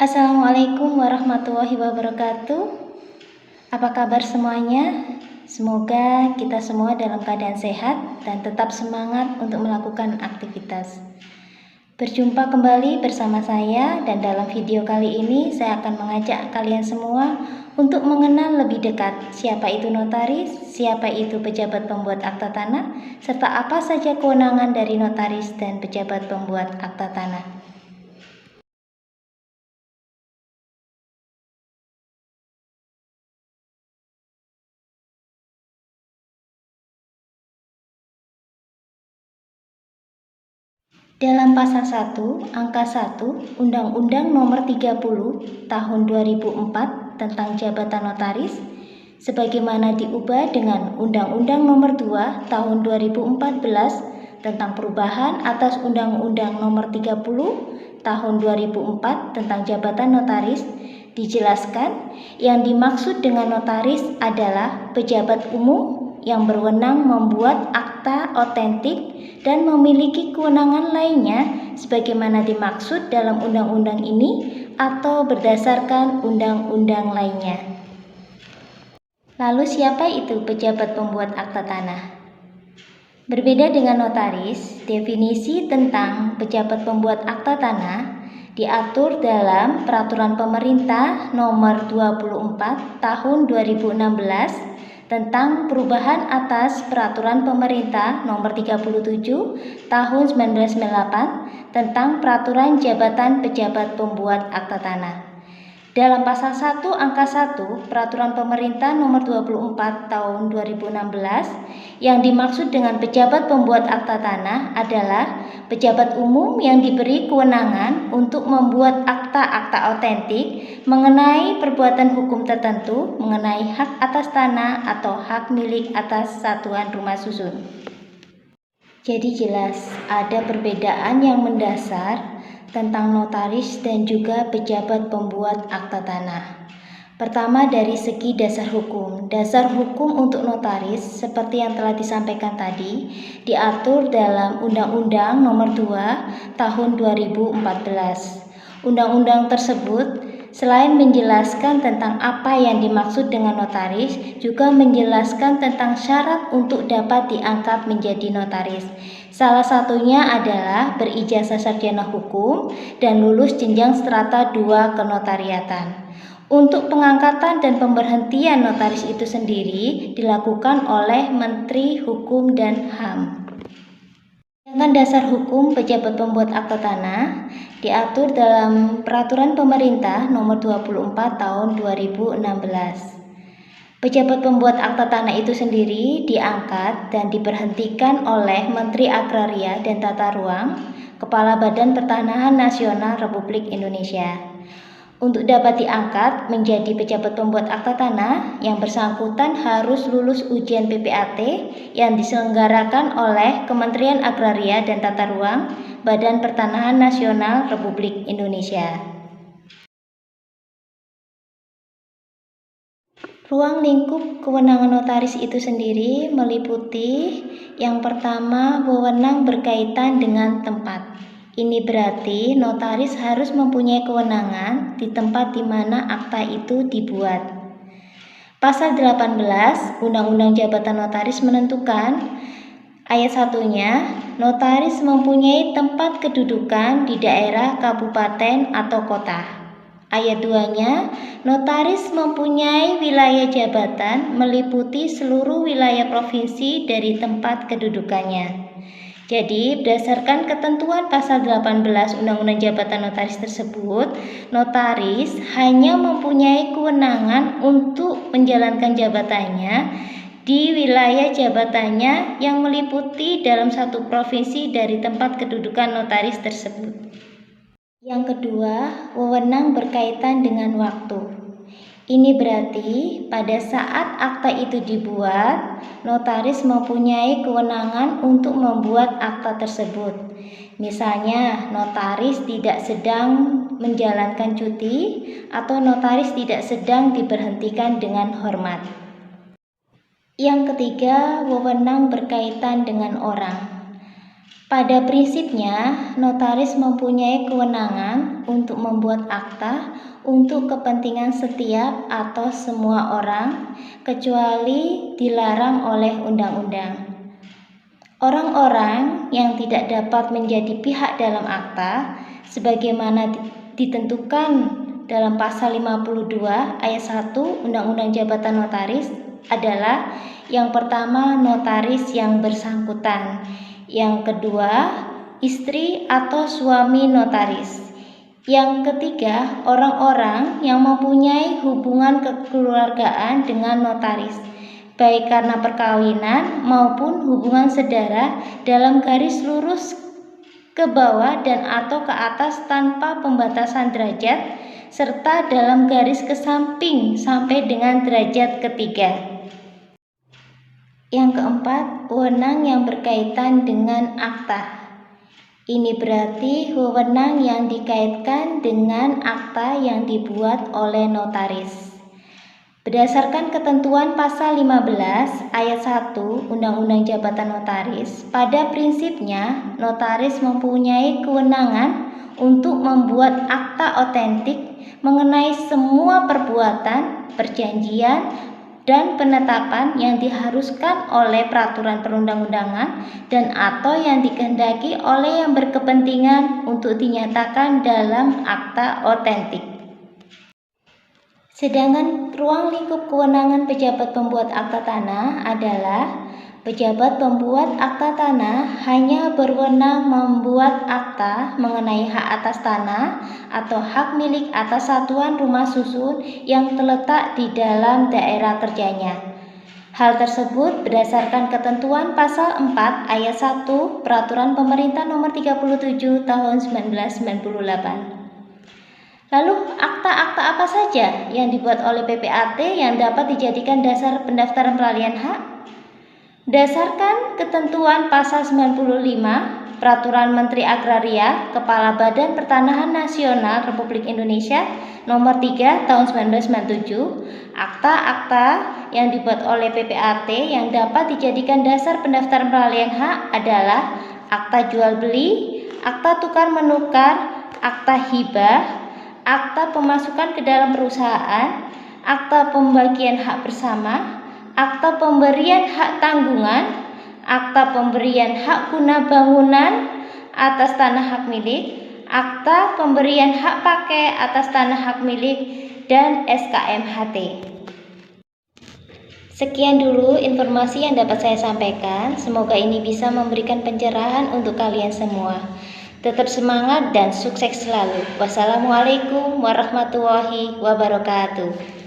Assalamualaikum warahmatullahi wabarakatuh. Apa kabar semuanya? Semoga kita semua dalam keadaan sehat dan tetap semangat untuk melakukan aktivitas. Berjumpa kembali bersama saya, dan dalam video kali ini saya akan mengajak kalian semua untuk mengenal lebih dekat siapa itu notaris, siapa itu pejabat pembuat akta tanah, serta apa saja kewenangan dari notaris dan pejabat pembuat akta tanah. Dalam pasal 1, angka 1, Undang-Undang Nomor 30 Tahun 2004 tentang Jabatan Notaris, sebagaimana diubah dengan Undang-Undang Nomor 2 Tahun 2014 tentang perubahan atas Undang-Undang Nomor 30 Tahun 2004 tentang Jabatan Notaris, dijelaskan yang dimaksud dengan notaris adalah pejabat umum yang berwenang membuat akta otentik dan memiliki kewenangan lainnya sebagaimana dimaksud dalam undang-undang ini atau berdasarkan undang-undang lainnya. Lalu siapa itu pejabat pembuat akta tanah? Berbeda dengan notaris, definisi tentang pejabat pembuat akta tanah diatur dalam Peraturan Pemerintah Nomor 24 Tahun 2016 tentang perubahan atas Peraturan Pemerintah Nomor 37 Tahun 1998 tentang Peraturan Jabatan Pejabat Pembuat Akta Tanah. Dalam pasal 1 angka 1 Peraturan Pemerintah Nomor 24 Tahun 2016, yang dimaksud dengan pejabat pembuat akta tanah adalah pejabat umum yang diberi kewenangan untuk membuat akta-akta otentik mengenai perbuatan hukum tertentu, mengenai hak atas tanah atau hak milik atas satuan rumah susun. Jadi jelas ada perbedaan yang mendasar tentang notaris dan juga pejabat pembuat akta tanah. Pertama, dari segi dasar hukum. Dasar hukum untuk notaris seperti yang telah disampaikan tadi diatur dalam Undang-Undang Nomor 2 Tahun 2014. Undang-undang tersebut selain menjelaskan tentang apa yang dimaksud dengan notaris, juga menjelaskan tentang syarat untuk dapat diangkat menjadi notaris. Salah satunya adalah berijazah sarjana hukum dan lulus jenjang strata 2 kenotariatan. Untuk pengangkatan dan pemberhentian notaris itu sendiri dilakukan oleh Menteri Hukum dan HAM. Sedangkan dasar hukum pejabat pembuat akta tanah diatur dalam Peraturan Pemerintah Nomor 24 Tahun 2016. Pejabat pembuat akta tanah itu sendiri diangkat dan diberhentikan oleh Menteri Agraria dan Tata Ruang, Kepala Badan Pertanahan Nasional Republik Indonesia. Untuk dapat diangkat menjadi pejabat pembuat akta tanah, yang bersangkutan harus lulus ujian PPAT yang diselenggarakan oleh Kementerian Agraria dan Tata Ruang, Badan Pertanahan Nasional Republik Indonesia. Ruang lingkup kewenangan notaris itu sendiri meliputi yang pertama, wewenang berkaitan dengan tempat. Ini berarti notaris harus mempunyai kewenangan di tempat di mana akta itu dibuat. Pasal 18 Undang-Undang Jabatan Notaris menentukan ayat 1-nya, notaris mempunyai tempat kedudukan di daerah, kabupaten, atau kota. Ayat 2-nya, notaris mempunyai wilayah jabatan meliputi seluruh wilayah provinsi dari tempat kedudukannya. Jadi, berdasarkan ketentuan pasal 18 Undang-Undang Jabatan Notaris tersebut, notaris hanya mempunyai kewenangan untuk menjalankan jabatannya di wilayah jabatannya yang meliputi dalam satu provinsi dari tempat kedudukan notaris tersebut. Yang kedua, wewenang berkaitan dengan waktu. Ini berarti pada saat akta itu dibuat, notaris mempunyai kewenangan untuk membuat akta tersebut. Misalnya, notaris tidak sedang menjalankan cuti atau notaris tidak sedang diberhentikan dengan hormat. Yang ketiga, wewenang berkaitan dengan orang. Pada prinsipnya, notaris mempunyai kewenangan untuk membuat akta untuk kepentingan setiap atau semua orang, kecuali dilarang oleh undang-undang. Orang-orang yang tidak dapat menjadi pihak dalam akta, sebagaimana ditentukan dalam pasal 52 ayat 1 Undang-Undang Jabatan Notaris adalah yang pertama notaris yang bersangkutan, yang kedua istri atau suami notaris, yang ketiga orang-orang yang mempunyai hubungan kekeluargaan dengan notaris, baik karena perkawinan maupun hubungan saudara dalam garis lurus ke bawah dan atau ke atas tanpa pembatasan derajat, serta dalam garis ke samping sampai dengan derajat ketiga. Yang keempat, wewenang yang berkaitan dengan akta. Ini berarti wewenang yang dikaitkan dengan akta yang dibuat oleh notaris. Berdasarkan ketentuan pasal 15 ayat 1 Undang-Undang Jabatan Notaris, pada prinsipnya notaris mempunyai kewenangan untuk membuat akta otentik mengenai semua perbuatan, perjanjian, dan penetapan yang diharuskan oleh peraturan perundang-undangan dan atau yang dikehendaki oleh yang berkepentingan untuk dinyatakan dalam akta otentik. Sedangkan ruang lingkup kewenangan pejabat pembuat akta tanah adalah pejabat pembuat akta tanah hanya berwenang membuat akta mengenai hak atas tanah atau hak milik atas satuan rumah susun yang terletak di dalam daerah kerjanya. Hal tersebut berdasarkan ketentuan pasal 4 ayat 1 Peraturan Pemerintah Nomor 37 Tahun 1998. Lalu akta-akta apa saja yang dibuat oleh PPAT yang dapat dijadikan dasar pendaftaran peralihan hak? Berdasarkan ketentuan pasal 95 Peraturan Menteri Agraria Kepala Badan Pertanahan Nasional Republik Indonesia Nomor 3 Tahun 1997, akta-akta yang dibuat oleh PPAT yang dapat dijadikan dasar pendaftaran peralihan hak adalah akta jual beli, akta tukar menukar, akta hibah, akta pemasukan ke dalam perusahaan, akta pembagian hak bersama, akta pemberian hak tanggungan, akta pemberian hak guna bangunan atas tanah hak milik, akta pemberian hak pakai atas tanah hak milik, dan SKMHT. Sekian dulu informasi yang dapat saya sampaikan. Semoga ini bisa memberikan pencerahan untuk kalian semua. Tetap semangat dan sukses selalu. Wassalamualaikum warahmatullahi wabarakatuh.